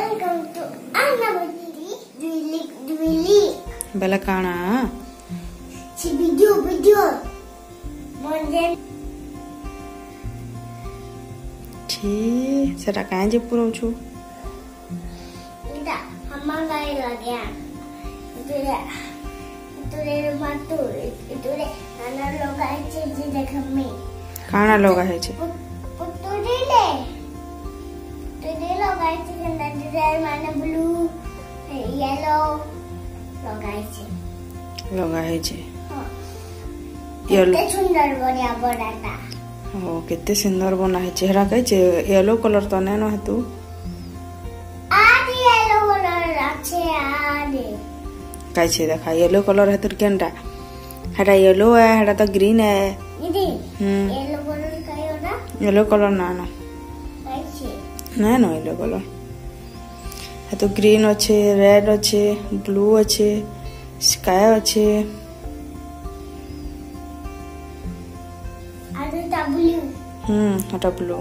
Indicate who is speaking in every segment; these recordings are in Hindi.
Speaker 1: Welcome to another video.
Speaker 2: बेला काना
Speaker 1: video. Monday.
Speaker 2: छी सेटा काहे जे पुरो छु
Speaker 1: इटा हमार गाय लगे इतुरे मातु इतुरे नाना लोग आए छे जे देखमे
Speaker 2: काना लोग आए छे
Speaker 1: पुतुरे लोग आए छे नंदरे माने ब्लू येलो लोग आए छे हां येलो सुंदर बढ़िया बड़ाता
Speaker 2: ओ केते सुंदर बना है चेहरा कहे छे येलो कलर तो नै न हेतु
Speaker 1: आदि येलो कलर अच्छे आदि
Speaker 2: कहे छे देखा येलो कलर हेतु केनटा हटा येलो है हटा तो ग्रीन है
Speaker 1: दीदी येलो कलर कयो ना
Speaker 2: येलो कलर ना ना
Speaker 1: कहे छे
Speaker 2: ना ना येलो कलर हेतु ग्रीन अच्छे रेड अच्छे ब्लू अच्छे स्काई अच्छे हटा ब्लू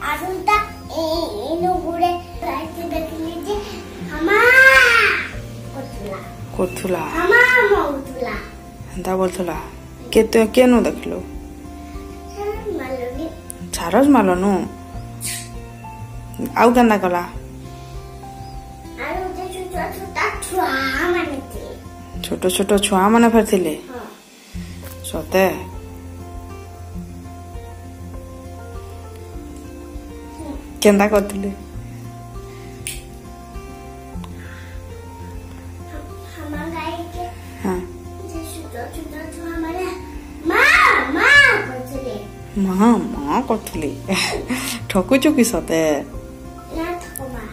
Speaker 1: आजुता एनो गुडे राइट देख लीजिए
Speaker 2: कोथुला
Speaker 1: मौतुला
Speaker 2: एंता बोलथुला केते केनो देखलो
Speaker 1: मालनी
Speaker 2: छारज मालनु आउ केना कला
Speaker 1: आरो जे छोटा छुआ माने
Speaker 2: छोटो छोटो छुआ माने फेरथिले
Speaker 1: हां
Speaker 2: सते केंदा करथिले
Speaker 1: हमार गाय के
Speaker 2: हां
Speaker 1: जे छोटा छुआ माने मां करथिले
Speaker 2: मां करथिले ठकु चुकी सते
Speaker 1: ना ठकमा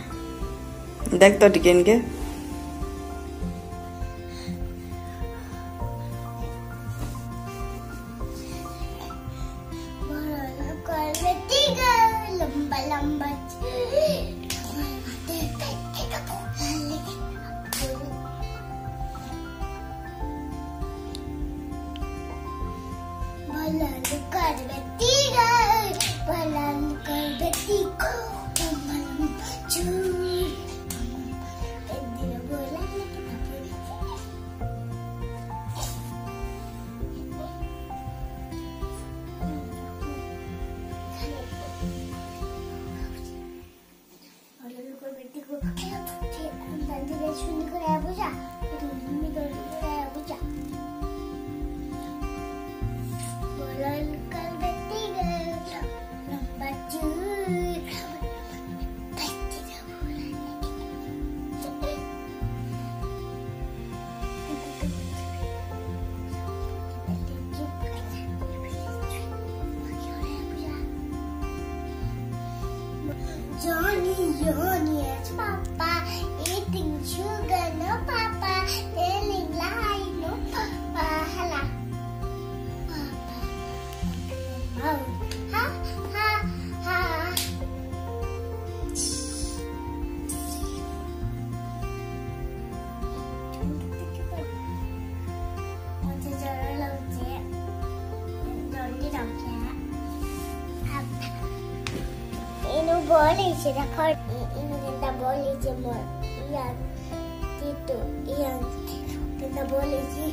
Speaker 2: देख तो टिकेन के
Speaker 1: लंबा Johnny, it's Papa eating sugar, no Papa telling lie, no Papa. Hala, Papa. Ha ha ha. Boleh je dapat ini kita boleh je yang itu yang kita boleh je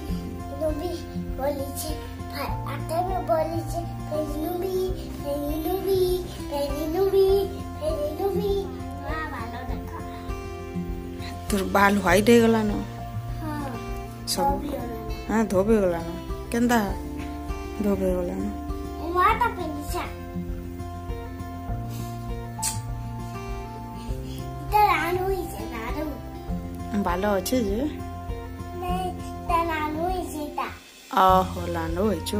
Speaker 1: nubi boleh je atau boleh je nubi malu dekat
Speaker 2: तोर बाल व्हाइट हे गला न
Speaker 1: हाँ
Speaker 2: सब हां धोबे गला न केंदा धोबे गला न
Speaker 1: वाटा पेंसा
Speaker 2: बालो अच्छे जे
Speaker 1: नहीं तनानु इसीता
Speaker 2: ओहो लानो है जो